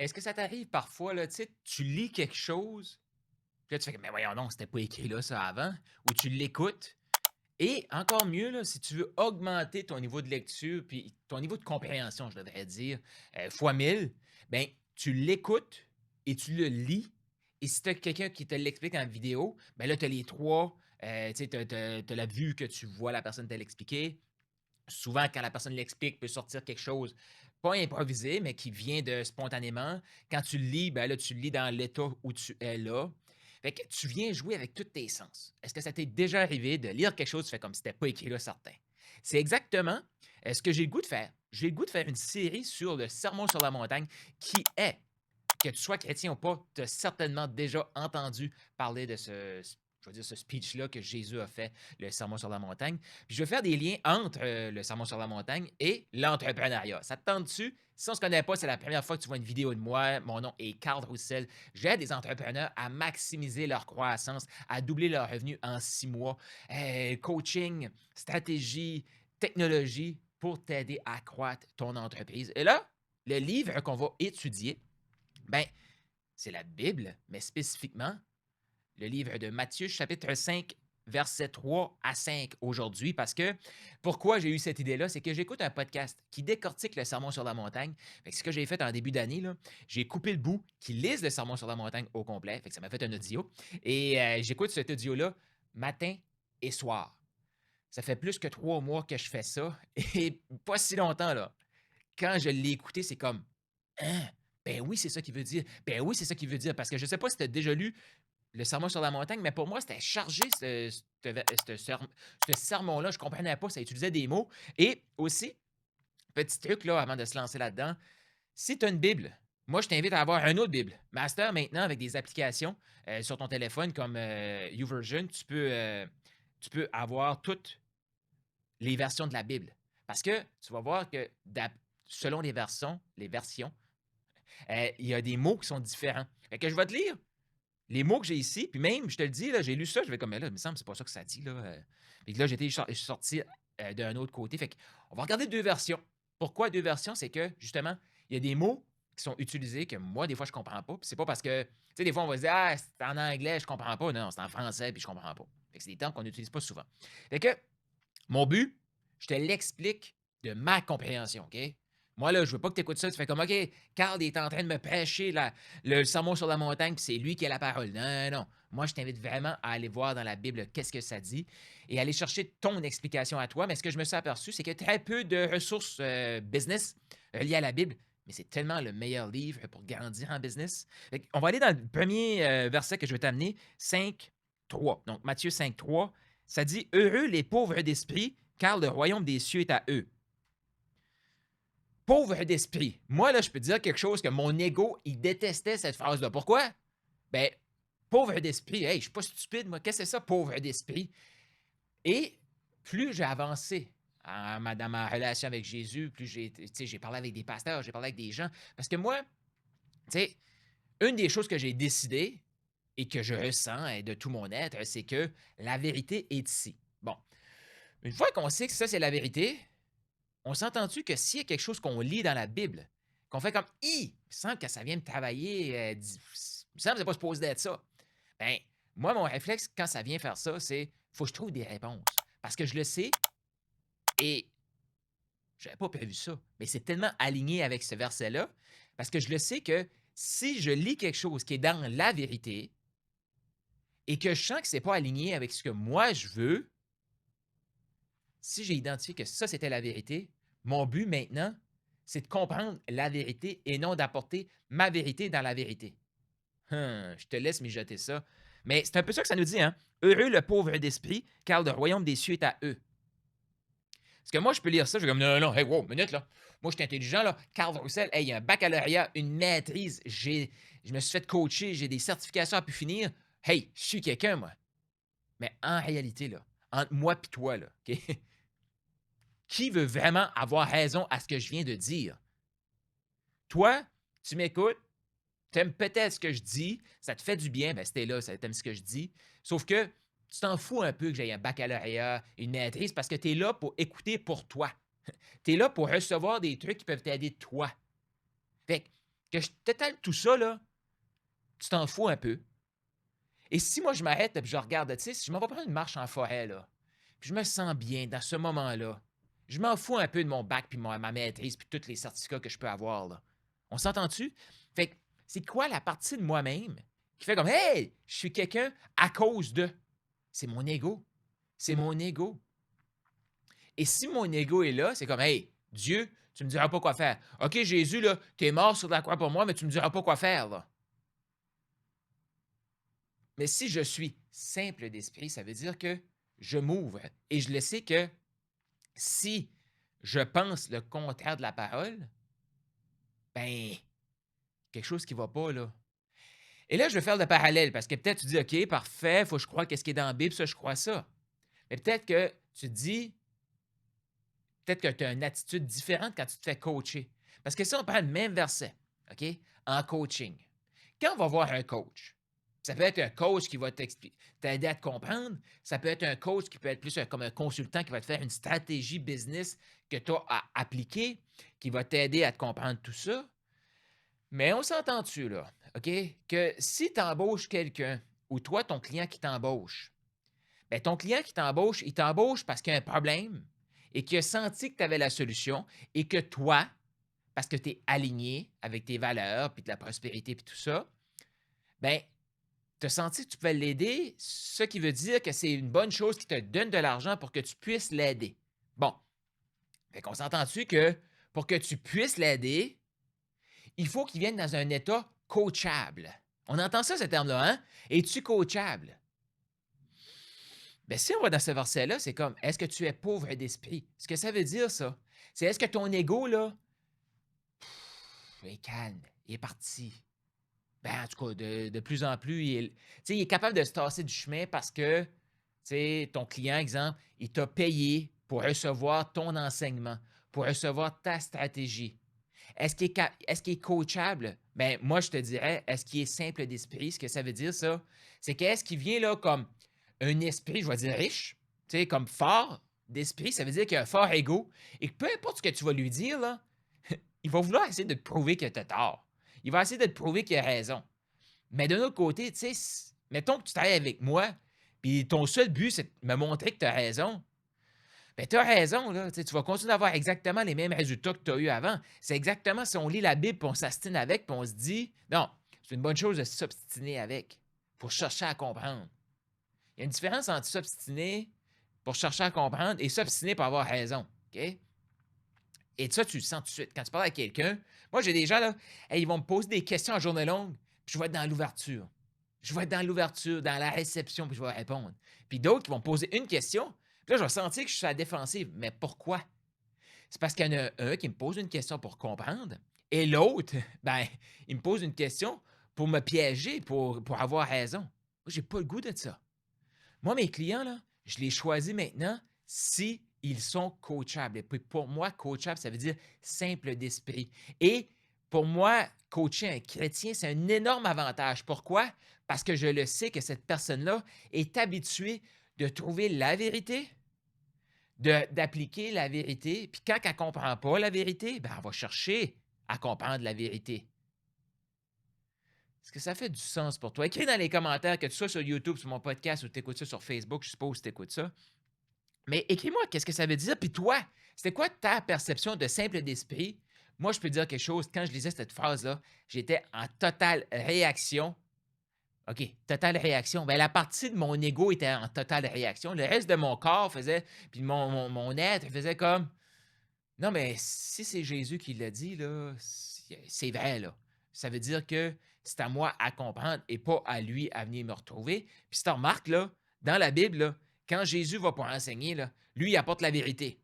Est-ce que ça t'arrive parfois, là, tu sais, tu lis quelque chose, puis là, tu fais: «Mais voyons donc, c'était pas écrit là, ça, avant», ou tu l'écoutes et encore mieux, là, si tu veux augmenter ton niveau de lecture, puis ton niveau de compréhension, je devrais dire, fois 1000, ben, tu l'écoutes et tu le lis et si tu as quelqu'un qui te l'explique en vidéo, ben là, tu as les 3, tu sais, tu as la vue que tu vois la personne te l'expliquer. Souvent, quand la personne l'explique, peut sortir quelque chose, pas improvisé, mais qui vient de spontanément. Quand tu le lis, ben là, tu le lis dans l'état où tu es là. Fait que tu viens jouer avec tous tes sens. Est-ce que ça t'est déjà arrivé de lire quelque chose, tu fais comme si c'était pas écrit là, certain? C'est exactement ce que j'ai le goût de faire. J'ai le goût de faire une série sur le Sermon sur la montagne qui est, que tu sois chrétien ou pas, tu as certainement déjà entendu parler de je veux dire, ce speech-là que Jésus a fait, le Sermon sur la montagne. Puis je vais faire des liens entre le Sermon sur la montagne et l'entrepreneuriat. Ça te tente-tu? Si on ne se connaît pas, c'est la première fois que tu vois une vidéo de moi. Mon nom est Carl Roussel. J'aide des entrepreneurs à maximiser leur croissance, à doubler leurs revenus en 6 mois. Coaching, stratégie, technologie pour t'aider à croître ton entreprise. Et là, le livre qu'on va étudier, ben, c'est la Bible, mais spécifiquement le livre de Matthieu, chapitre 5, versets 3 à 5 aujourd'hui. Parce que pourquoi j'ai eu cette idée-là, c'est que j'écoute un podcast qui décortique le Sermon sur la montagne. Fait que ce que j'ai fait en début d'année, là, j'ai coupé le bout qui lise le Sermon sur la montagne au complet. Fait que ça m'a fait un audio. Et j'écoute cet audio-là matin et soir. Ça fait plus que 3 mois que je fais ça. Et pas si longtemps, là. Quand je l'ai écouté, c'est comme hein? Ben oui, c'est ça qu'il veut dire. Ben oui, c'est ça qu'il veut dire. Parce que je ne sais pas si tu as déjà lu le sermon sur la montagne, mais pour moi, c'était chargé ce sermon-là. Je ne comprenais pas, ça utilisait des mots. Et aussi, petit truc là, avant de se lancer là-dedans, si tu as une Bible, moi, je t'invite à avoir une autre Bible. Master, maintenant, avec des applications sur ton téléphone comme YouVersion, tu peux avoir toutes les versions de la Bible. Parce que tu vas voir que selon les versions, il y a des mots qui sont différents. Fait que je vais te lire les mots que j'ai ici, puis même, je te le dis, là, j'ai lu ça, je vais comme, mais là, il me semble que c'est pas ça que ça dit, là. Puis que là, je suis sorti d'un autre côté. Fait qu'on va regarder deux versions. Pourquoi deux versions? C'est que, justement, il y a des mots qui sont utilisés que moi, des fois, je comprends pas. Puis c'est pas parce que, tu sais, des fois, on va se dire, ah, c'est en anglais, je comprends pas. Non, c'est en français, puis je comprends pas. Fait que c'est des termes qu'on n'utilise pas souvent. Fait que, mon but, je te l'explique de ma compréhension, OK? Moi, là, je veux pas que tu écoutes ça, tu fais comme, OK, Carl est en train de me prêcher le sermon sur la montagne, puis c'est lui qui a la parole. Non, non, non. Moi, je t'invite vraiment à aller voir dans la Bible qu'est-ce que ça dit et aller chercher ton explication à toi. Mais ce que je me suis aperçu, c'est qu'il y a très peu de ressources business liées à la Bible, mais c'est tellement le meilleur livre pour grandir en business. On va aller dans le premier verset que je vais t'amener, 5:3. Donc, Matthieu 5:3. Ça dit: Heureux les pauvres d'esprit, car le royaume des cieux est à eux. Pauvre d'esprit. Moi, là, je peux te dire quelque chose que mon ego, il détestait cette phrase-là. Pourquoi? Ben, pauvre d'esprit. Hey, je suis pas stupide, moi. Qu'est-ce que c'est ça, pauvre d'esprit? Et plus j'ai avancé dans ma relation avec Jésus, plus j'ai parlé avec des pasteurs, j'ai parlé avec des gens. Parce que moi, tu sais, une des choses que j'ai décidé et que je ressens de tout mon être, c'est que la vérité est ici. Bon, une fois qu'on sait que ça, c'est la vérité, on s'entend-tu que s'il y a quelque chose qu'on lit dans la Bible, qu'on fait comme il me semble que ça vient me travailler, il me semble que c'est pas supposé d'être ça. Ben, moi, mon réflexe, quand ça vient faire ça, c'est faut que je trouve des réponses. Parce que je le sais et j'avais pas prévu ça. Mais c'est tellement aligné avec ce verset-là, parce que je le sais que si je lis quelque chose qui est dans la vérité et que je sens que c'est pas aligné avec ce que moi je veux, si j'ai identifié que ça, c'était la vérité, mon but maintenant, c'est de comprendre la vérité et non d'apporter ma vérité dans la vérité. Je te laisse mijoter ça. Mais c'est un peu ça que ça nous dit, hein? Heureux le pauvre d'esprit, car le royaume des cieux est à eux. Parce que moi, je peux lire ça, je vais comme, non, non, non, hey, wow, minute, là. Moi, je suis intelligent, là. Carl Roussel, hey, il y a un baccalauréat, une maîtrise, je me suis fait coacher, j'ai des certifications à pu finir. Hey, je suis quelqu'un, moi. Mais en réalité, là, entre moi et toi, là, OK? Qui veut vraiment avoir raison à ce que je viens de dire? Toi, tu m'écoutes, tu aimes peut-être ce que je dis, ça te fait du bien, ben, si là, tu aimes ce que je dis. Sauf que tu t'en fous un peu que j'aie un baccalauréat, une maîtrise, parce que tu es là pour écouter pour toi. Tu es là pour recevoir des trucs qui peuvent t'aider toi. Fait que que je t'étale tout ça, là, tu t'en fous un peu. Et si moi, je m'arrête, puis je regarde, tu sais, si je m'en vais prendre une marche en forêt, là, puis je me sens bien dans ce moment-là, je m'en fous un peu de mon bac, puis ma maîtrise, puis tous les certificats que je peux avoir, là. On s'entend-tu? Fait que c'est quoi la partie de moi-même qui fait comme, hey, je suis quelqu'un à cause de. C'est mon ego. C'est mon ego. Et si mon ego est là, c'est comme, hey, Dieu, tu me diras pas quoi faire. OK, Jésus, là, t'es mort sur la croix pour moi, mais tu me diras pas quoi faire, là. Mais si je suis simple d'esprit, ça veut dire que je m'ouvre et je le sais que si je pense le contraire de la parole, ben, quelque chose qui va pas, là. Et là, je vais faire le parallèle parce que peut-être tu dis, OK, parfait, faut que je croie qu'est-ce qui est dans la Bible, ça, je crois ça. Mais peut-être que tu dis, peut-être que tu as une attitude différente quand tu te fais coacher. Parce que si on prend le même verset, OK, en coaching, quand on va voir un coach, ça peut être un coach qui va t'aider à te comprendre, ça peut être un coach qui peut être plus comme un consultant qui va te faire une stratégie business que tu as à appliquer, qui va t'aider à te comprendre tout ça. Mais on s'entend-tu, là, OK, que si tu embauches quelqu'un ou toi, ton client qui t'embauche, ben, ton client qui t'embauche, il t'embauche parce qu'il y a un problème et qu'il a senti que tu avais la solution et que toi, parce que tu es aligné avec tes valeurs, puis de la prospérité, puis tout ça, ben, tu as senti que tu pouvais l'aider, ce qui veut dire que c'est une bonne chose qui te donne de l'argent pour que tu puisses l'aider. Bon, fait qu'on s'entend-tu que pour que tu puisses l'aider, il faut qu'il vienne dans un état coachable. On entend ça, ce terme-là, hein? Es-tu coachable? Ben, si on va dans ce verset-là, c'est comme, est-ce que tu es pauvre d'esprit? Ce que ça veut dire, ça, c'est est-ce que ton ego, là, il est calme, il est parti. Ben, en tout cas, de plus en plus, il est capable de se tasser du chemin parce que, tu sais, ton client, exemple, il t'a payé pour recevoir ton enseignement, pour recevoir ta stratégie. Est-ce qu'il est coachable? Ben, moi, je te dirais, est-ce qu'il est simple d'esprit? Ce que ça veut dire, ça, c'est qu'est-ce qui vient là comme un esprit, je vais dire riche, tu sais, comme fort d'esprit, ça veut dire qu'il a un fort ego et que peu importe ce que tu vas lui dire, là, il va vouloir essayer de te prouver que tu as tort. Il va essayer de te prouver qu'il a raison. Mais d'un autre côté, tu sais, mettons que tu travailles avec moi, puis ton seul but, c'est de me montrer que tu as raison. Ben, tu as raison, là. Tu vas continuer d'avoir exactement les mêmes résultats que tu as eu avant. C'est exactement si on lit la Bible, puis on s'astine avec, puis on se dit, non, c'est une bonne chose de s'obstiner avec, pour chercher à comprendre. Il y a une différence entre s'obstiner pour chercher à comprendre et s'obstiner pour avoir raison. OK? Et ça, tu le sens tout de suite. Quand tu parles à quelqu'un, moi, j'ai des gens, là, hey, ils vont me poser des questions en journée longue, puis je vais être dans l'ouverture. Je vais être dans l'ouverture, dans la réception, puis je vais répondre. Puis d'autres qui vont me poser une question, puis là, je vais sentir que je suis à la défensive. Mais pourquoi? C'est parce qu'il y en a un qui me pose une question pour comprendre, et l'autre, ben, il me pose une question pour me piéger, pour avoir raison. Moi, j'ai pas le goût de ça. Moi, mes clients, là, je les choisis maintenant si ils sont coachables. Et puis pour moi, coachable, ça veut dire simple d'esprit. Et pour moi, coacher un chrétien, c'est un énorme avantage. Pourquoi? Parce que je le sais que cette personne-là est habituée de trouver la vérité, d'appliquer la vérité. Puis quand elle ne comprend pas la vérité, ben, elle va chercher à comprendre la vérité. Est-ce que ça fait du sens pour toi? Écris dans les commentaires, que tu sois sur YouTube, sur mon podcast ou tu écoutes ça sur Facebook, je suppose que tu écoutes ça. Mais écris-moi, qu'est-ce que ça veut dire? Puis toi, c'était quoi ta perception de simple d'esprit? Moi, je peux te dire quelque chose. Quand je lisais cette phrase-là, j'étais en totale réaction. OK, totale réaction. Bien, la partie de mon ego était en totale réaction. Le reste de mon corps faisait, puis mon être faisait comme, non, mais si c'est Jésus qui l'a dit, là, c'est vrai, là. Ça veut dire que c'est à moi à comprendre et pas à lui à venir me retrouver. Puis si tu remarques, là, dans la Bible, là, quand Jésus va pour enseigner, là, lui, il apporte la vérité.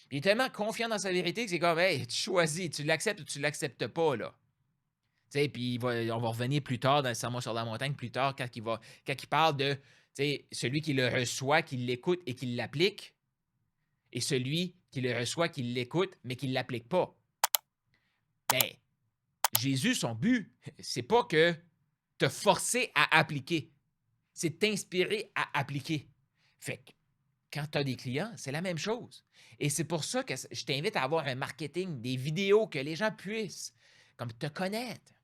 Puis il est tellement confiant dans sa vérité que c'est comme, hey, tu choisis, tu l'acceptes ou tu l'acceptes pas, là. Tu sais, puis on va revenir plus tard dans le Sermon sur la montagne, plus tard, quand il parle de, tu sais, celui qui le reçoit, qui l'écoute et qui l'applique, et celui qui le reçoit, qui l'écoute, mais qui ne l'applique pas. Ben, Jésus, son but, c'est pas que te forcer à appliquer, c'est de t'inspirer à appliquer. Fait que quand tu as des clients, c'est la même chose. Et c'est pour ça que je t'invite à avoir un marketing, des vidéos que les gens puissent comme te connaître.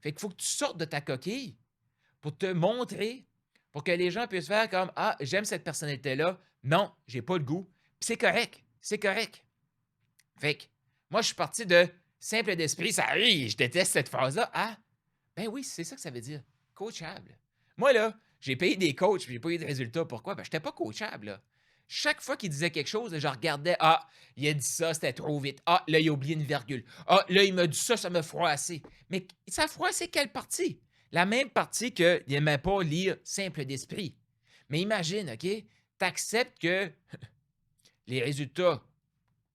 Fait qu'il faut que tu sortes de ta coquille pour te montrer, pour que les gens puissent faire comme ah, j'aime cette personnalité-là. Non, j'ai pas le goût. Puis c'est correct. C'est correct. Fait que moi, je suis parti de simple d'esprit. Ça, oui, je déteste cette phrase-là. Ah, ben oui, c'est ça que ça veut dire. Coachable. Moi, là, j'ai payé des coachs puis j'ai pas eu de résultats. Pourquoi? Ben, j'étais pas coachable, là. Chaque fois qu'il disait quelque chose, je regardais, ah, il a dit ça, c'était trop vite. Ah, là, il a oublié une virgule. Ah, là, il m'a dit ça, ça m'a froissé. Mais ça a froissé quelle partie? La même partie qu'il n'aimait pas lire simple d'esprit. Mais imagine, OK? T'acceptes que les résultats,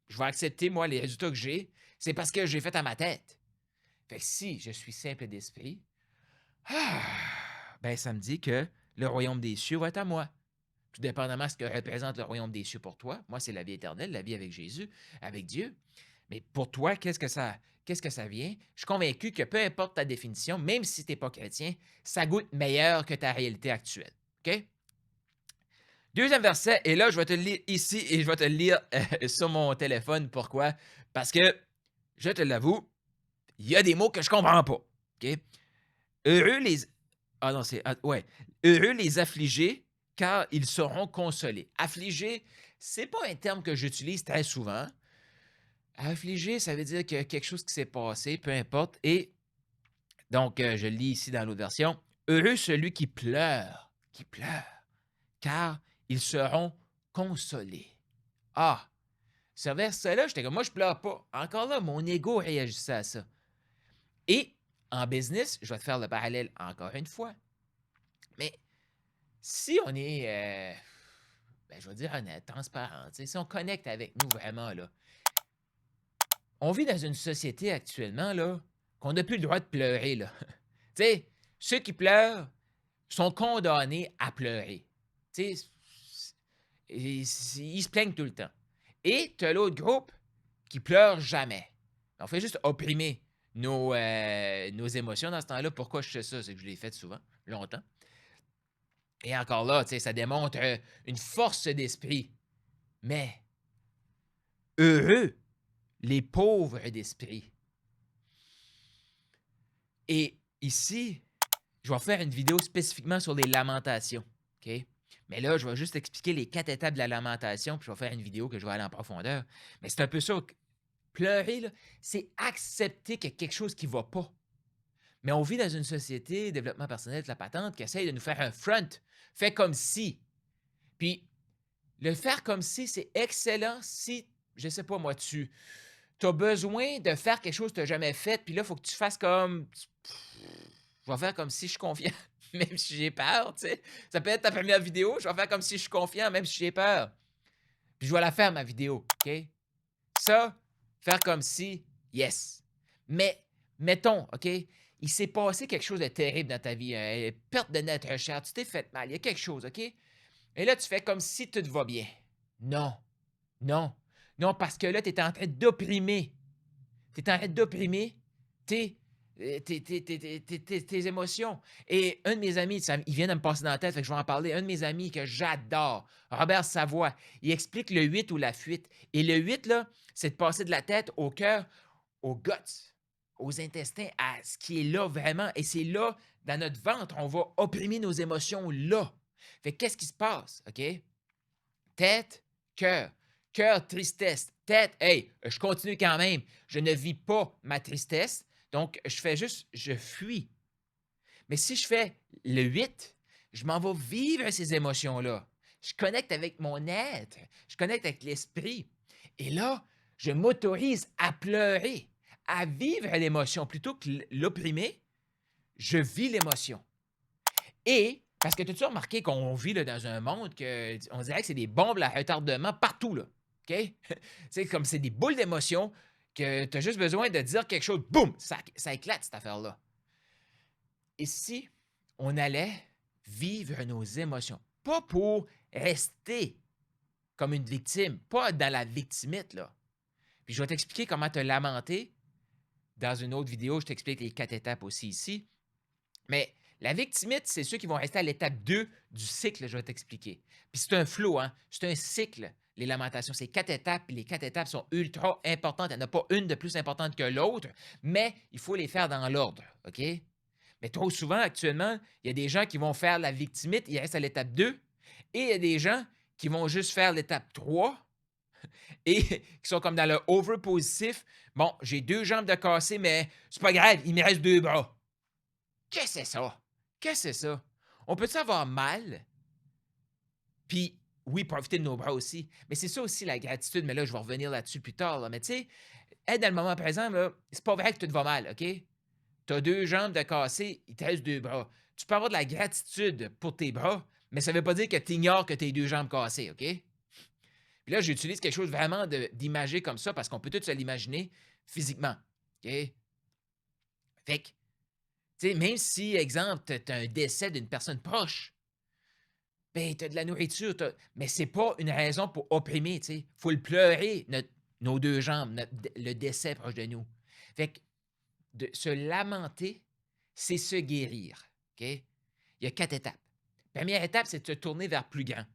je vais accepter, moi, les résultats que j'ai, c'est parce que j'ai fait à ma tête. Fait que si je suis simple d'esprit, ah, ben ça me dit que le royaume des cieux va être à moi. Tout dépendamment de ce que représente le royaume des cieux pour toi. Moi, c'est la vie éternelle, la vie avec Jésus, avec Dieu. Mais pour toi, qu'est-ce que ça vient? Je suis convaincu que peu importe ta définition, même si tu n'es pas chrétien, ça goûte meilleur que ta réalité actuelle. OK? Deuxième verset, et là, je vais te le lire ici et je vais te le lire sur mon téléphone. Pourquoi? Parce que, je te l'avoue, il y a des mots que je comprends pas. OK? Heureux les. Ah non, c'est. Ouais. Heureux les affligés, car ils seront consolés. Affligé, c'est pas un terme que j'utilise très souvent. Affligé, ça veut dire qu'il y a quelque chose qui s'est passé, peu importe. Et donc, je lis ici dans l'autre version. Heureux celui qui pleure, car ils seront consolés. Ah, ce verset-là, j'étais comme, moi, je pleure pas. Encore là, mon ego réagissait à ça. Et en business, je vais te faire le parallèle encore une fois. Mais si on est, ben, je vais dire honnête, transparent, si on connecte avec nous vraiment, là, on vit dans une société actuellement, là, qu'on n'a plus le droit de pleurer, là. Tu sais, ceux qui pleurent sont condamnés à pleurer. Tu sais, ils se plaignent tout le temps. Et tu as l'autre groupe qui pleure jamais. On fait juste opprimer nos émotions dans ce temps-là. Pourquoi je fais ça? C'est que je l'ai fait souvent, longtemps. Et encore là, tu sais, ça démontre une force d'esprit. Mais heureux les pauvres d'esprit. Et ici, je vais faire une vidéo spécifiquement sur les lamentations. OK? Mais là, je vais juste expliquer les 4 étapes de la lamentation, puis je vais faire une vidéo que je vais aller en profondeur. Mais c'est un peu ça. Pleurer, là, c'est accepter qu'il y a quelque chose qui ne va pas. Mais on vit dans une société, développement personnel, de la patente, qui essaye de nous faire un front. Fait comme si. Puis, le faire comme si, c'est excellent si, je sais pas moi, tu as besoin de faire quelque chose que tu n'as jamais fait, puis là, il faut que tu fasses comme. Je vais faire comme si je suis confiant, même si j'ai peur, tu sais. Ça peut être ta première vidéo, je vais faire comme si je suis confiant, même si j'ai peur. Puis je vais la faire, ma vidéo, OK? Ça, faire comme si, yes. Mais, mettons, OK? Il s'est passé quelque chose de terrible dans ta vie, perte de notre cher, tu t'es fait mal, il y a quelque chose, OK? Et là, tu fais comme si tout va bien. Non, non, non, parce que là, tu es en train d'opprimer. Tu es en train d'opprimer tes, tes émotions. Et un de mes amis, il vient de me passer dans la tête, fait que je vais en parler. Un de mes amis que j'adore, Robert Savoie, il explique le 8 ou la fuite. Et le 8, là, c'est de passer de la tête au cœur, aux guts, aux intestins, à ce qui est là vraiment. Et c'est là, dans notre ventre, on va opprimer nos émotions là. Fait que qu'est-ce qui se passe, OK? Tête, cœur. Cœur, tristesse. Tête, hey, je continue quand même. Je ne vis pas ma tristesse. Donc, je fuis. Mais si je fais le 8, je m'en vais vivre ces émotions-là. Je connecte avec mon être. Je connecte avec l'esprit. Et là, je m'autorise à pleurer, à vivre l'émotion. Plutôt que l'opprimer, je vis l'émotion. Et, parce que tu as remarqué qu'on vit là, dans un monde que on dirait que c'est des bombes à retardement partout, là. OK? C'est comme c'est des boules d'émotions que tu as juste besoin de dire quelque chose, boum, ça éclate cette affaire-là. Et si on allait vivre nos émotions, pas pour rester comme une victime, pas dans la victimite, là. Puis je vais t'expliquer comment te lamenter. Dans une autre vidéo, je t'explique les 4 étapes aussi ici. Mais la victimite, c'est ceux qui vont rester à l'étape 2 du cycle, je vais t'expliquer. Puis c'est un flow, hein? C'est un cycle. les lamentations. C'est 4 étapes, puis les 4 étapes sont ultra importantes. Il n'y en a pas une de plus importante que l'autre, mais il faut les faire dans l'ordre, OK? Mais trop souvent, actuellement, il y a des gens qui vont faire la victimite, ils restent à l'étape 2, et il y a des gens qui vont juste faire l'étape 3 et qui sont comme dans le over positif. Bon, j'ai 2 jambes de cassé, mais c'est pas grave, il me reste 2 bras. Qu'est-ce que c'est ça? Qu'est-ce que c'est ça? On peut-tu avoir mal? Puis, oui, profiter de nos bras aussi. Mais c'est ça aussi la gratitude, mais là, je vais revenir là-dessus plus tard. Là. Mais tu sais, être dans le moment présent, là, c'est pas vrai que tout va mal, OK? Tu as 2 jambes de cassé, il te reste 2 bras. Tu peux avoir de la gratitude pour tes bras, mais ça veut pas dire que tu ignores que tu as 2 jambes cassées, OK? Puis là, j'utilise quelque chose vraiment d'imagé comme ça parce qu'on peut tout se l'imaginer physiquement, OK? Fait que, tu sais, même si, exemple, tu as un décès d'une personne proche, ben, tu as de la nourriture, mais c'est pas une raison pour opprimer, tu sais. Faut le pleurer, nos 2 jambes, le décès proche de nous. Fait que de se lamenter, c'est se guérir, OK? Il y a 4 étapes. Première étape, c'est de se tourner vers plus grand.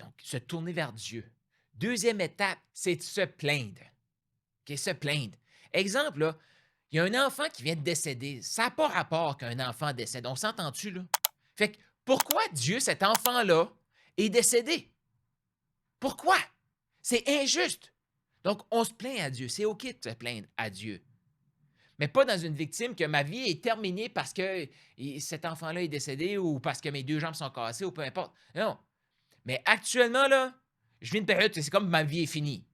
Donc, se tourner vers Dieu. Deuxième étape, c'est de se plaindre. OK? Se plaindre. Exemple, là, il y a un enfant qui vient de décéder. Ça n'a pas rapport qu'un enfant décède. On s'entend-tu, là? Fait que pourquoi Dieu, cet enfant-là, est décédé? Pourquoi? C'est injuste. Donc, on se plaint à Dieu. C'est OK de se plaindre à Dieu. Mais pas dans une victime que ma vie est terminée parce que cet enfant-là est décédé ou parce que mes 2 jambes sont cassées ou peu importe. Non. Mais actuellement, là, je vis une période, c'est comme ma vie est finie.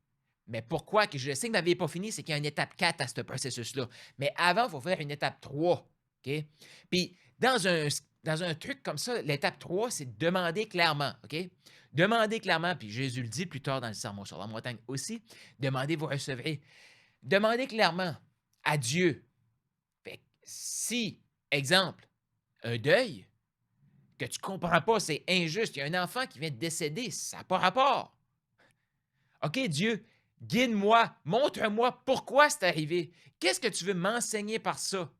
Mais pourquoi que je sais que ma vie n'est pas finie, c'est qu'il y a une étape 4 à ce processus-là. Mais avant, il faut faire une étape 3. OK? Puis, dans un truc comme ça, l'étape 3, c'est de demander clairement. OK? Demandez clairement, puis Jésus le dit plus tard dans le Sermon sur la montagne aussi, demandez, vous recevrez. Demandez clairement à Dieu. Fait que si, exemple, un deuil, que tu ne comprends pas, c'est injuste, il y a un enfant qui vient de décéder, ça n'a pas rapport. OK, Dieu, guide-moi, montre-moi pourquoi c'est arrivé. Qu'est-ce que tu veux m'enseigner par ça?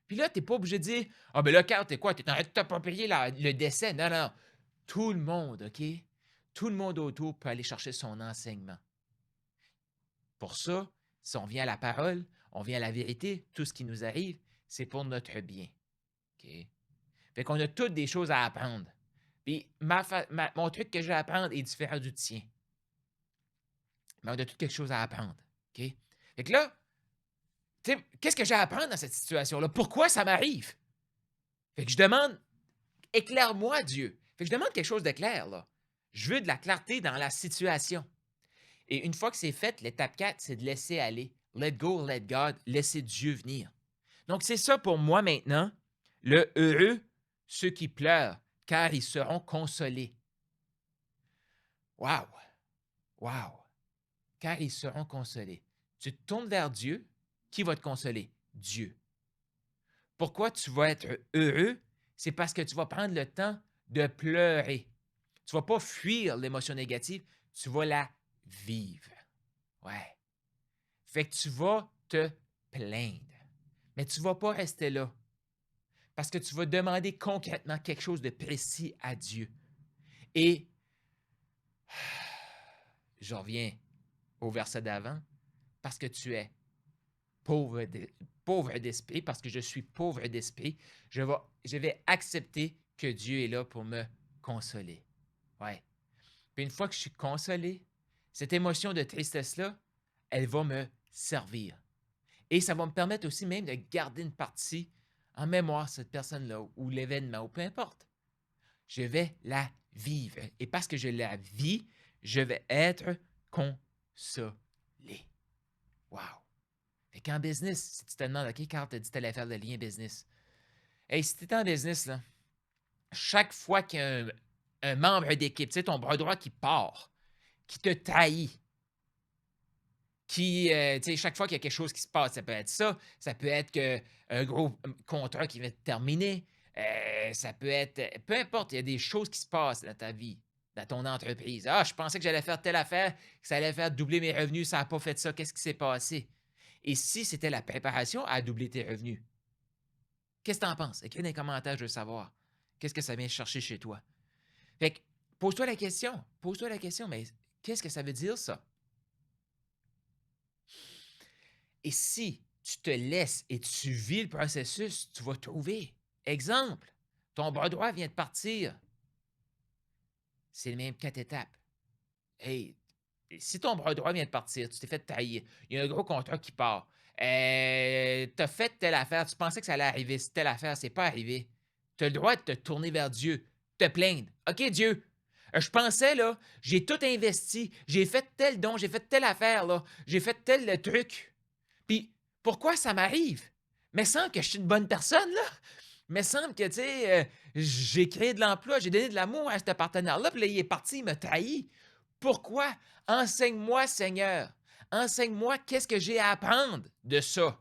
Puis là, tu n'es pas obligé de dire ah, ben là, Carl, t'es quoi? Tu es en train de t'approprier le décès. Non, non. Tout le monde, OK? Tout le monde autour peut aller chercher son enseignement. Pour ça, si on vient à la parole, on vient à la vérité, tout ce qui nous arrive, c'est pour notre bien. OK? Fait qu'on a toutes des choses à apprendre. Puis mon truc que j'ai à apprendre est différent du tien. Mais on a toutes quelque chose à apprendre. OK? Fait que là, qu'est-ce que j'ai à apprendre dans cette situation-là? Pourquoi ça m'arrive? Fait que je demande, éclaire-moi, Dieu. Fait que je demande quelque chose de clair, là. Je veux de la clarté dans la situation. Et une fois que c'est fait, l'étape 4, c'est de laisser aller. Let go, let God, laisser Dieu venir. Donc, c'est ça pour moi maintenant. Le heureux, ceux qui pleurent, car ils seront consolés. Wow! Wow! Car ils seront consolés. Tu te tournes vers Dieu, qui va te consoler? Dieu. Pourquoi tu vas être heureux? C'est parce que tu vas prendre le temps de pleurer. Tu ne vas pas fuir l'émotion négative, tu vas la vivre. Ouais. Fait que tu vas te plaindre. Mais tu ne vas pas rester là. Parce que tu vas demander concrètement quelque chose de précis à Dieu. Et je reviens au verset d'avant. Parce que tu es pauvre d'esprit, parce que je suis pauvre d'esprit, je vais accepter que Dieu est là pour me consoler. Ouais. Puis une fois que je suis consolé, cette émotion de tristesse-là, elle va me servir. Et ça va me permettre aussi même de garder une partie en mémoire, cette personne-là, ou l'événement, ou peu importe. Je vais la vivre. Et parce que je la vis, je vais être consolé. Wow! Fait qu'en business, si tu te demandes, OK, Carl t'a dit que tu allais faire le lien business. Hey, si tu es en business, là, chaque fois qu'il y a un membre d'équipe, tu sais, ton bras droit qui part, qui te trahit, tu sais, chaque fois qu'il y a quelque chose qui se passe, ça peut être ça peut être un gros contrat qui va être terminé, ça peut être, peu importe, il y a des choses qui se passent dans ta vie, dans ton entreprise. Ah, je pensais que j'allais faire telle affaire, que ça allait faire doubler mes revenus, ça n'a pas fait ça, qu'est-ce qui s'est passé? Et si c'était la préparation à doubler tes revenus? Qu'est-ce que tu en penses? Écris dans les commentaires, je veux savoir. Qu'est-ce que ça vient chercher chez toi? Fait que, pose-toi la question, mais Qu'est-ce que ça veut dire, ça? Et si tu te laisses et tu vis le processus, tu vas trouver. Exemple, ton bras droit vient de partir. C'est les mêmes 4 étapes. Hey, si ton bras droit vient de partir, tu t'es fait tailler, il y a un gros contrat qui part, tu as fait telle affaire, tu pensais que ça allait arriver, c'est telle affaire, c'est pas arrivé. Tu as le droit de te tourner vers Dieu, te plaindre. OK, Dieu, je pensais, là, j'ai tout investi, j'ai fait tel don, j'ai fait telle affaire, là, j'ai fait tel truc. Puis, pourquoi ça m'arrive? Mais semble que je suis une bonne personne, là. Mais semble que, tu sais, j'ai créé de l'emploi, j'ai donné de l'amour à ce partenaire-là, puis là, il est parti, il m'a trahi. Pourquoi? Enseigne-moi, Seigneur. Enseigne-moi qu'est-ce que j'ai à apprendre de ça.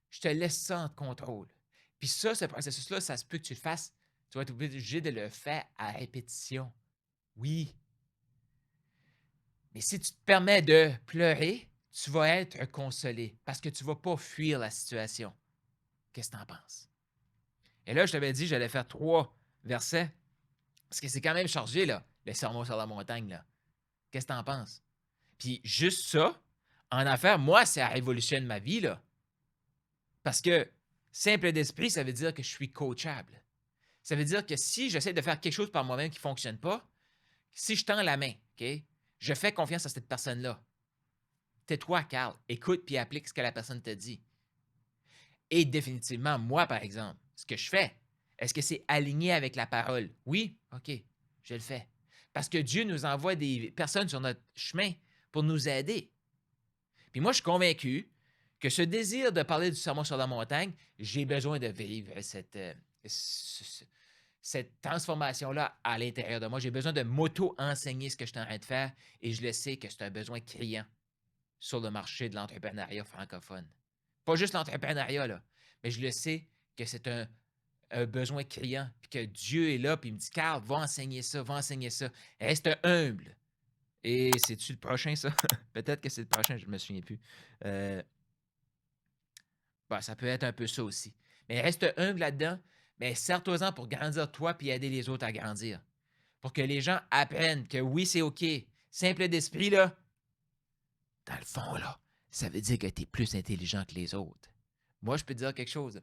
Je te laisse ça en contrôle. Puis ça, ce processus-là, ça se peut que tu le fasses. Tu vas être obligé de le faire à répétition. Oui. Mais si tu te permets de pleurer, tu vas être consolé parce que tu ne vas pas fuir la situation. Qu'est-ce que tu en penses? Et là, je t'avais dit, j'allais faire 3 versets parce que c'est quand même chargé, là, le sermon sur la montagne. Là. Qu'est-ce que tu en penses? Puis juste ça, en affaires, moi, ça révolutionne ma vie, là. Parce que simple d'esprit, ça veut dire que je suis coachable. Ça veut dire que si j'essaie de faire quelque chose par moi-même qui ne fonctionne pas, si je tends la main, OK, je fais confiance à cette personne-là. Tais-toi, Carl. Écoute puis applique ce que la personne te dit. Et définitivement, moi, par exemple, ce que je fais, est-ce que c'est aligné avec la parole? Oui? OK, je le fais. Parce que Dieu nous envoie des personnes sur notre chemin pour nous aider. Puis moi, je suis convaincu que ce désir de parler du sermon sur la montagne, j'ai besoin de vivre cette transformation-là à l'intérieur de moi. J'ai besoin de m'auto-enseigner ce que je suis en train de faire et je le sais que c'est un besoin criant sur le marché de l'entrepreneuriat francophone. Pas juste l'entrepreneuriat, là, mais je le sais que c'est un besoin criant, puis que Dieu est là, puis il me dit, Carl, va enseigner ça, va enseigner ça. Reste humble. Et c'est-tu le prochain, ça? Peut-être que c'est le prochain, je ne me souviens plus. Ça peut être un peu ça aussi. Mais reste humble là-dedans, mais sers-toi-en pour grandir toi puis aider les autres à grandir. Pour que les gens apprennent que oui, c'est OK. Simple d'esprit, là, dans le fond, là, ça veut dire que tu es plus intelligent que les autres. Moi, je peux te dire quelque chose.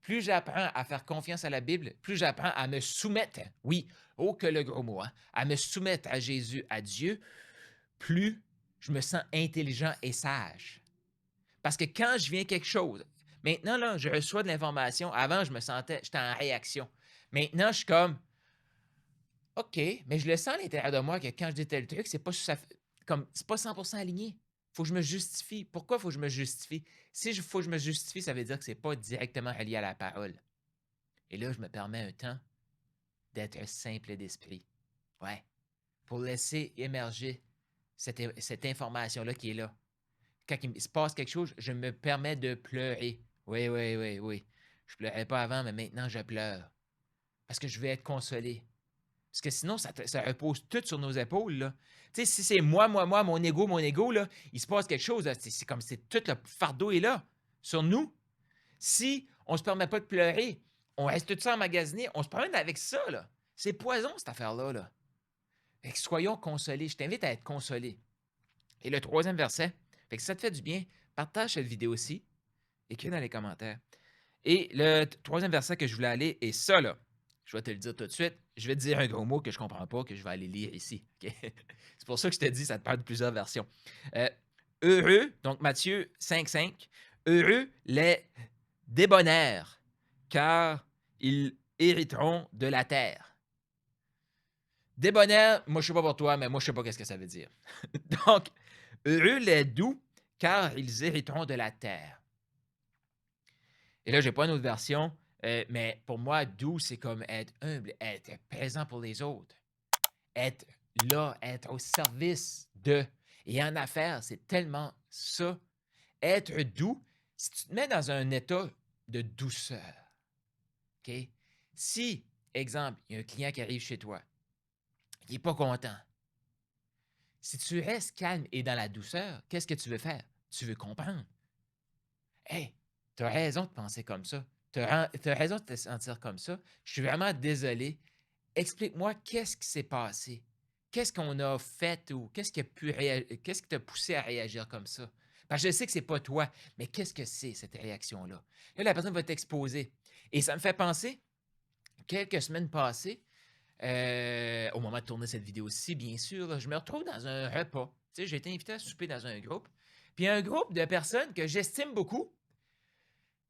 Plus j'apprends à faire confiance à la Bible, plus j'apprends à me soumettre, oui, oh que le gros mot, hein, à me soumettre à Jésus, à Dieu, plus je me sens intelligent et sage. Parce que quand je viens quelque chose, maintenant, là, je reçois de l'information. Avant, je me sentais, j'étais en réaction. Maintenant, je suis comme, OK, mais je le sens à l'intérieur de moi que quand je dis tel truc, c'est pas, comme, c'est pas 100% aligné. Il faut que je me justifie. Pourquoi il faut que je me justifie? Si il faut que je me justifie, ça veut dire que c'est pas directement relié à la parole. Et là, je me permets un temps d'être simple d'esprit. Ouais. Pour laisser émerger cette information-là qui est là. Quand il se passe quelque chose, je me permets de pleurer. Oui, oui, oui, oui. Je pleurais pas avant, mais maintenant, je pleure. Parce que je veux être consolé. Parce que sinon, ça repose tout sur nos épaules, là. Tu sais, si c'est moi, mon ego, là, il se passe quelque chose, là, c'est comme si tout le fardeau est là, sur nous. Si on se permet pas de pleurer, on reste tout ça emmagasiné, on se promène avec ça, là. C'est poison, cette affaire-là, là. Fait que soyons consolés. Je t'invite à être consolé. Et le 3e verset, fait que si ça te fait du bien, partage cette vidéo aussi, écris dans les commentaires. Et le 3e verset que je voulais aller est ça, là. Je vais te le dire tout de suite. Je vais te dire un gros mot que je ne comprends pas, que je vais aller lire ici. OK? C'est pour ça que je te dis, ça te parle de plusieurs versions. Heureux, donc Matthieu 5,5, heureux les débonnaires, car ils hériteront de la terre. Débonnaire, moi je sais pas pour toi, mais moi je sais pas qu'est-ce que ça veut dire. Donc, heureux les doux, car ils hériteront de la terre. Et là, j'ai pas une autre version, mais pour moi, doux, c'est comme être humble, être présent pour les autres, être là, être au service de. Et en affaires, c'est tellement ça. Être doux, si tu te mets dans un état de douceur, OK? Si, exemple, il y a un client qui arrive chez toi, il n'est pas content. Si tu restes calme et dans la douceur, qu'est-ce que tu veux faire? Tu veux comprendre. Hey, tu as raison de penser comme ça. Tu as raison de te sentir comme ça. Je suis vraiment désolé. Explique-moi qu'est-ce qui s'est passé. qu'est-ce qu'on a fait ou qu'est-ce qui t'a poussé à réagir comme ça? Parce que je sais que c'est pas toi, mais qu'est-ce que c'est cette réaction-là? Là, la personne va t'exposer. Et ça me fait penser, quelques semaines passées, au moment de tourner cette vidéo-ci, bien sûr, là, je me retrouve dans un repas. Tu sais, j'ai été invité à souper dans un groupe. Puis un groupe de personnes que j'estime beaucoup,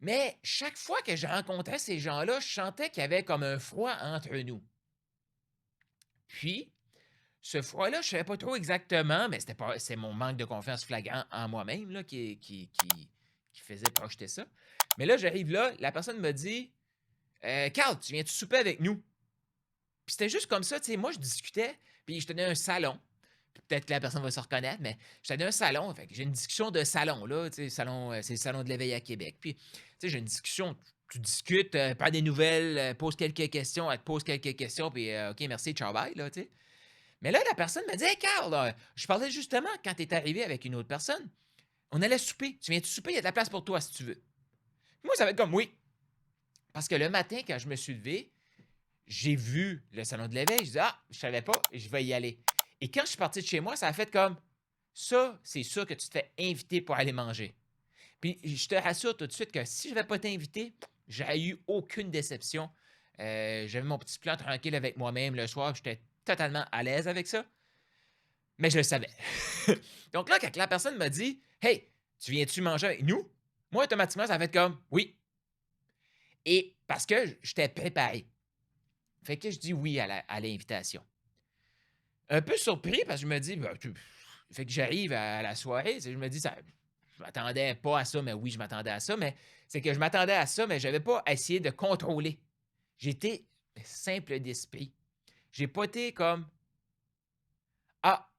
mais chaque fois que je rencontrais ces gens-là, je sentais qu'il y avait comme un froid entre nous. Puis, ce froid-là, je ne savais pas trop exactement, mais c'est mon manque de confiance flagrant en moi-même là, qui faisait projeter ça. Mais là, j'arrive là, la personne me dit Carl, tu viens-tu souper avec nous? Puis c'était juste comme ça, tu sais, moi, je discutais, puis je tenais un salon. Puis peut-être que la personne va se reconnaître, mais je tenais un salon. Fait que j'ai une discussion de salon, là, tu sais, c'est le salon de l'éveil à Québec. Puis, tu sais, j'ai une discussion, tu discutes, prends des nouvelles, pose quelques questions, elle te pose quelques questions, puis OK, merci, ciao, bye, là, tu sais. Mais là, la personne me dit Hey, Carl, je parlais justement quand tu es arrivé avec une autre personne, on allait souper. Tu viens-tu souper? Il y a de la place pour toi si tu veux. Puis moi, ça va être comme oui. Parce que le matin, quand je me suis levé, j'ai vu le salon de l'éveil. Je dis Ah, je savais pas, je vais y aller. Et quand je suis parti de chez moi, ça a fait comme ça, c'est sûr que tu te fais inviter pour aller manger. Puis je te rassure tout de suite que si je n'avais pas été invité, j'aurais eu aucune déception. J'avais mon petit plan tranquille avec moi-même le soir. J'étais totalement à l'aise avec ça. Mais je le savais. Donc là, quand la personne m'a dit Hey, tu viens-tu manger avec nous? Moi, automatiquement, ça a fait comme Oui. Et parce que j'étais préparé. Fait que je dis oui à l'invitation. Un peu surpris parce que je me dis, fait que j'arrive à la soirée, je me dis, je m'attendais pas à ça, mais oui, je m'attendais à ça, mais c'est que je m'attendais à ça, mais je n'avais pas essayé de contrôler. J'étais simple d'esprit. J'ai pas été comme, ah,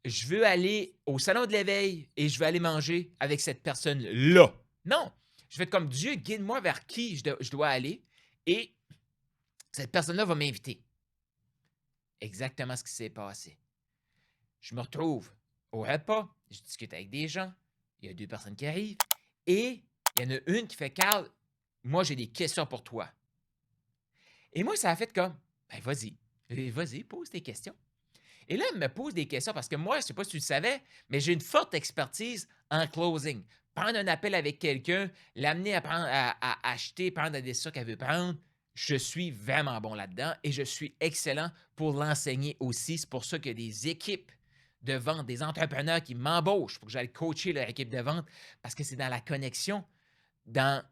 je veux aller au salon de l'éveil et je veux aller manger avec cette personne-là. Non, je vais être comme Dieu, guide-moi vers qui je dois aller et cette personne-là va m'inviter. Exactement ce qui s'est passé. Je me retrouve au repas, je discute avec des gens, il y a 2 personnes qui arrivent et il y en a une qui fait Carl, moi j'ai des questions pour toi. Et moi, ça a fait comme ben vas-y, pose tes questions. Et là, elle me pose des questions parce que moi, je ne sais pas si tu le savais, mais j'ai une forte expertise en closing. Prendre un appel avec quelqu'un, l'amener à acheter, prendre la décision qu'elle veut prendre, je suis vraiment bon là-dedans et je suis excellent pour l'enseigner aussi. C'est pour ça qu'il y a des équipes de vente, des entrepreneurs qui m'embauchent pour que j'aille coacher leur équipe de vente parce que c'est dans la connexion, dans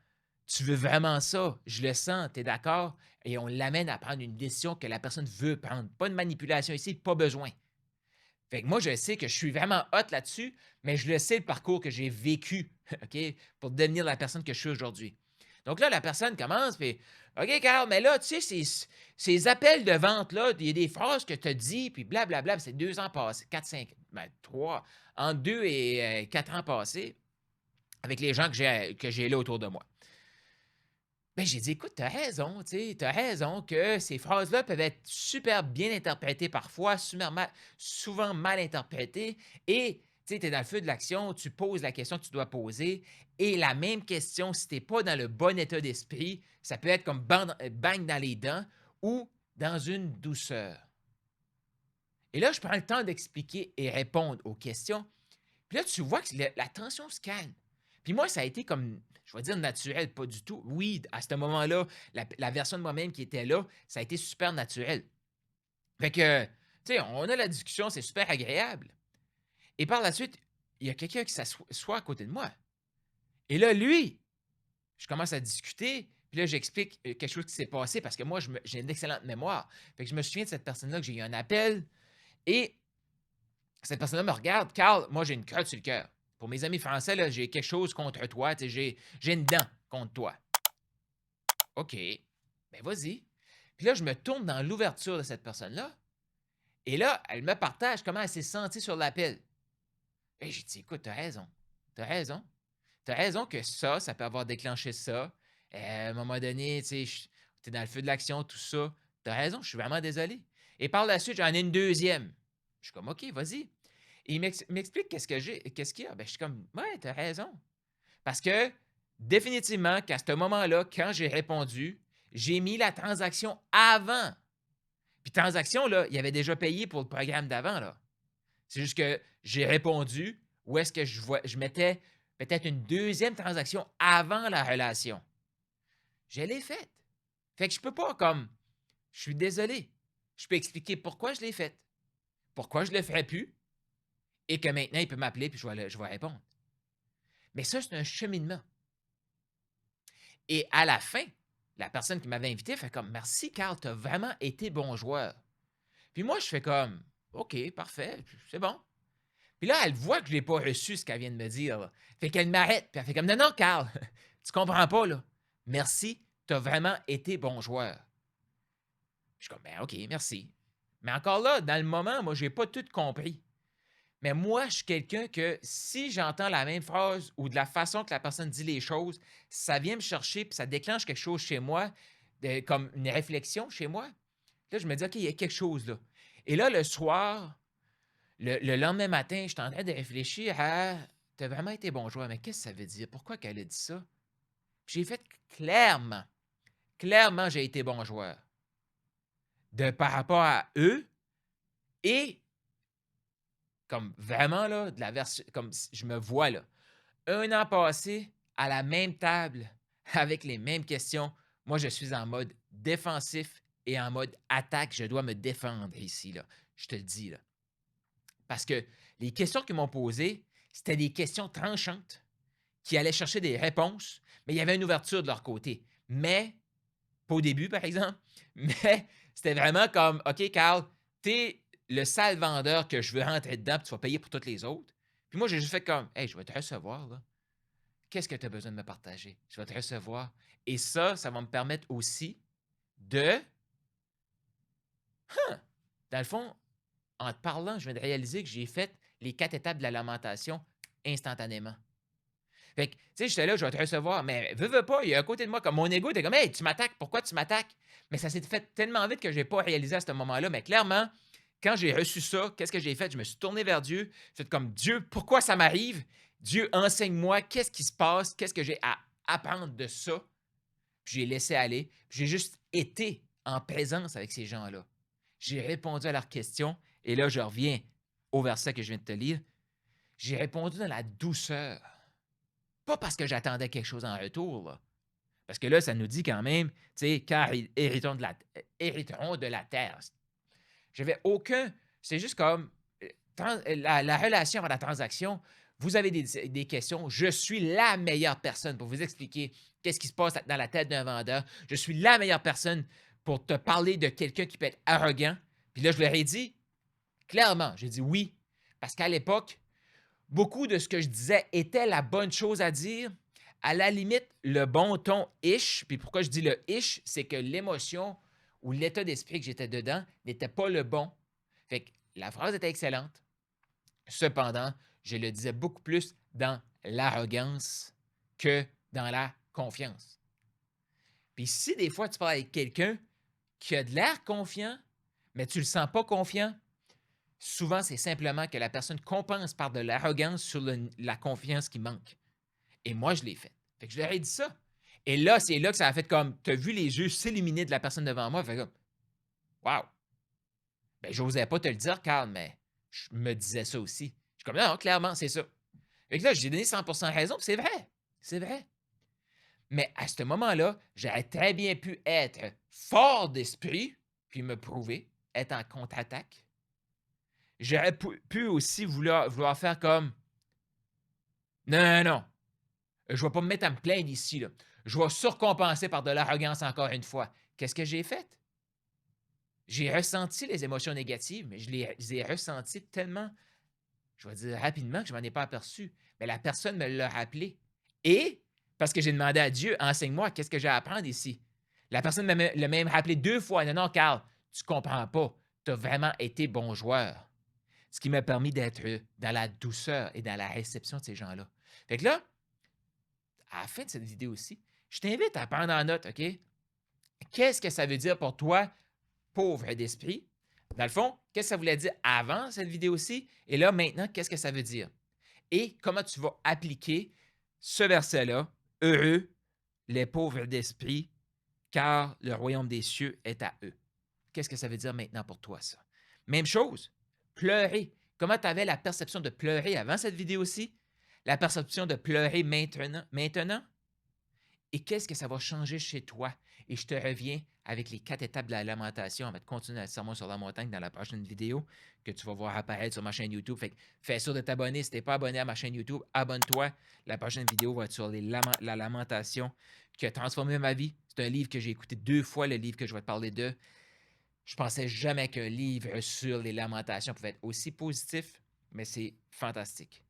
tu veux vraiment ça, je le sens, tu es d'accord? Et on l'amène à prendre une décision que la personne veut prendre. Pas de manipulation ici, pas besoin. Fait que moi, je sais que je suis vraiment hot là-dessus, mais je le sais le parcours que j'ai vécu, OK, pour devenir la personne que je suis aujourd'hui. Donc là, la personne commence, puis OK, Carl, mais là, tu sais, ces appels de vente-là, il y a des phrases que tu as dit, puis blablabla, c'est 2 ans passés, 4, 5, ben, 3, entre 2 et 4 ans passés, avec les gens que j'ai là autour de moi. Ben, j'ai dit, écoute, t'as raison, tu sais, t'as raison que ces phrases-là peuvent être super bien interprétées parfois, souvent mal interprétées. Et tu sais, t'es dans le feu de l'action, tu poses la question que tu dois poser. Et la même question, si t'es pas dans le bon état d'esprit, ça peut être comme bang dans les dents ou dans une douceur. Et là, je prends le temps d'expliquer et répondre aux questions. Puis là, tu vois que la tension se calme. Puis moi, ça a été comme, je vais dire naturel, pas du tout. Oui, à ce moment-là, la version de moi-même qui était là, ça a été super naturel. Fait que, tu sais, on a la discussion, c'est super agréable. Et par la suite, il y a quelqu'un qui s'assoit à côté de moi. Et là, lui, je commence à discuter, puis là, j'explique quelque chose qui s'est passé parce que moi, j'ai une excellente mémoire. Fait que je me souviens de cette personne-là que j'ai eu un appel et cette personne-là me regarde. Carl, moi, j'ai une crotte sur le cœur. Pour mes amis français, là, j'ai quelque chose contre toi. J'ai une dent contre toi. OK. Ben, vas-y. Puis là, je me tourne dans l'ouverture de cette personne-là. Et là, elle me partage comment elle s'est sentie sur l'appel. Et j'ai dit, écoute, t'as raison. T'as raison. T'as raison que ça peut avoir déclenché ça. À un moment donné, tu sais, t'es dans le feu de l'action, tout ça. T'as raison, je suis vraiment désolé. Et par la suite, j'en ai une deuxième. Je suis comme, OK, vas-y. Et il m'explique qu'est-ce qu'il y a. Ben, je suis comme, ouais, t'as raison. Parce que, définitivement, qu'à ce moment-là, quand j'ai répondu, j'ai mis la transaction avant. Puis transaction, là, il avait déjà payé pour le programme d'avant, là. C'est juste que j'ai répondu où est-ce que je mettais peut-être une deuxième transaction avant la relation. Je l'ai faite. Fait que je peux pas comme je suis désolé. Je peux expliquer pourquoi je l'ai faite, pourquoi je le ferai plus et que maintenant il peut m'appeler puis je vais répondre. Mais ça, c'est un cheminement. Et à la fin, la personne qui m'avait invité fait comme merci Carl, tu as vraiment été bon joueur. Puis moi, je fais comme OK, parfait, c'est bon. Puis là, elle voit que je l'ai pas reçu ce qu'elle vient de me dire, là. Fait qu'elle m'arrête, puis elle fait comme non, non, Carl, tu comprends pas, là. Merci, tu as vraiment été bon joueur. Je suis comme ben OK, merci. Mais encore là, dans le moment, moi, j'ai pas tout compris. Mais moi, je suis quelqu'un que si j'entends la même phrase ou de la façon que la personne dit les choses, ça vient me chercher puis ça déclenche quelque chose chez moi, comme une réflexion chez moi. Là, je me dis, OK, il y a quelque chose là. Et là, le soir, le lendemain matin, je suis en train de réfléchir à t'as vraiment été bon joueur, mais qu'est-ce que ça veut dire? Pourquoi qu'elle a dit ça? Puis j'ai fait clairement, j'ai été bon joueur. Par rapport à eux et comme vraiment là, de la version, comme je me vois là. Un an passé, à la même table, avec les mêmes questions, moi, je suis en mode défensif et en mode attaque. Je dois me défendre ici, là. Je te le dis, là. Parce que les questions qu'ils m'ont posées, c'était des questions tranchantes qui allaient chercher des réponses, mais il y avait une ouverture de leur côté. Mais, pas au début, par exemple, mais c'était vraiment comme, OK, Carl, t'es le sale vendeur que je veux rentrer dedans, puis tu vas payer pour toutes les autres. Puis moi, j'ai juste fait comme, hey, je vais te recevoir, là. Qu'est-ce que tu as besoin de me partager? Je vais te recevoir. Et ça va me permettre aussi de, dans le fond, en te parlant, je viens de réaliser que j'ai fait les 4 étapes de la lamentation instantanément. Fait que, tu sais, j'étais là, je vais te recevoir, mais veux pas, il y a un côté de moi comme mon ego, t'es comme, hey, tu m'attaques, pourquoi tu m'attaques? Mais ça s'est fait tellement vite que je n'ai pas réalisé à ce moment-là. Mais clairement, quand j'ai reçu ça, qu'est-ce que j'ai fait? Je me suis tourné vers Dieu, j'ai fait comme, Dieu, pourquoi ça m'arrive? Dieu, enseigne-moi, qu'est-ce qui se passe? Qu'est-ce que j'ai à apprendre de ça? Puis j'ai laissé aller, puis j'ai juste été en présence avec ces gens-là. J'ai répondu à leurs questions, et là, je reviens au verset que je viens de te lire. J'ai répondu dans la douceur. Pas parce que j'attendais quelque chose en retour, là. Parce que là, ça nous dit quand même, tu sais, car hériteront de la terre. J'avais aucun. C'est juste comme la relation avec la transaction. Vous avez des questions. Je suis la meilleure personne pour vous expliquer qu'est-ce qui se passe dans la tête d'un vendeur. Je suis la meilleure personne pour te parler de quelqu'un qui peut être arrogant. Puis là, je leur ai dit clairement, j'ai dit oui. Parce qu'à l'époque, beaucoup de ce que je disais était la bonne chose à dire. À la limite, le bon ton ish. Puis pourquoi je dis le ish, c'est que l'émotion ou l'état d'esprit que j'étais dedans n'était pas le bon. Fait que la phrase était excellente. Cependant, je le disais beaucoup plus dans l'arrogance que dans la confiance. Puis si des fois tu parles avec quelqu'un qui a de l'air confiant, mais tu ne le sens pas confiant, souvent c'est simplement que la personne compense par de l'arrogance sur la confiance qui manque. Et moi, je l'ai fait. Fait que je leur ai dit ça. Et là, c'est là que ça a fait comme, tu as vu les yeux s'éliminer de la personne devant moi. Fait comme, wow. Ben, j'osais pas te le dire, Carl, mais je me disais ça aussi. Je suis comme, non, clairement, c'est ça. Fait que là, j'ai donné 100% raison, puis c'est vrai. C'est vrai. Mais à ce moment-là, j'aurais très bien pu être fort d'esprit, puis me prouver, être en contre-attaque. J'aurais pu aussi vouloir faire comme, non, non, non, je ne vais pas me mettre à me plaindre ici, là. Je vais surcompenser par de l'arrogance encore une fois. Qu'est-ce que j'ai fait? J'ai ressenti les émotions négatives, mais je les ai ressenties tellement, je vais dire rapidement, que je ne m'en ai pas aperçu. Mais la personne me l'a rappelé. Et, parce que j'ai demandé à Dieu, enseigne-moi, qu'est-ce que j'ai à apprendre ici? La personne l'a même rappelé 2 fois. Non, non, Carl, tu ne comprends pas. Tu as vraiment été bon joueur. Ce qui m'a permis d'être dans la douceur et dans la réception de ces gens-là. Fait que là, à la fin de cette vidéo-ci, je t'invite à prendre en note, OK? Qu'est-ce que ça veut dire pour toi, pauvre d'esprit? Dans le fond, qu'est-ce que ça voulait dire avant cette vidéo-ci? Et là, maintenant, qu'est-ce que ça veut dire? Et comment tu vas appliquer ce verset-là? Heureux les pauvres d'esprit, car le royaume des cieux est à eux. qu'est-ce que ça veut dire maintenant pour toi, ça? Même chose, pleurer. Comment tu avais la perception de pleurer avant cette vidéo-ci? La perception de pleurer maintenant? Et qu'est-ce que ça va changer chez toi? Et je te reviens avec les 4 étapes de l'alimentation avant de continuer le sermon sur la montagne dans la prochaine vidéo que tu vas voir apparaître sur ma chaîne YouTube. Fait que fais sûr de t'abonner. Si tu n'es pas abonné à ma chaîne YouTube, abonne-toi. La prochaine vidéo va être sur la lamentation qui a transformé ma vie. C'est un livre que j'ai écouté 2 fois, le livre que je vais te parler de. Je pensais jamais qu'un livre sur les lamentations pouvait être aussi positif, mais c'est fantastique.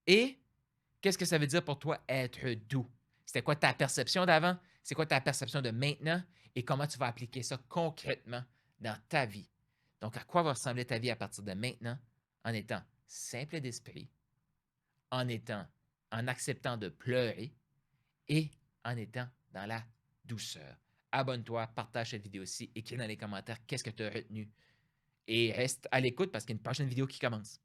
Et qu'est-ce que ça veut dire pour toi être doux? C'était quoi ta perception d'avant? C'est quoi ta perception de maintenant? Et comment tu vas appliquer ça concrètement dans ta vie? Donc, à quoi va ressembler ta vie à partir de maintenant en étant simple d'esprit, en acceptant de pleurer et en étant dans la douceur. Abonne-toi, partage cette vidéo-ci, écris dans les commentaires qu'est-ce que tu as retenu et reste à l'écoute parce qu'il y a une prochaine vidéo qui commence.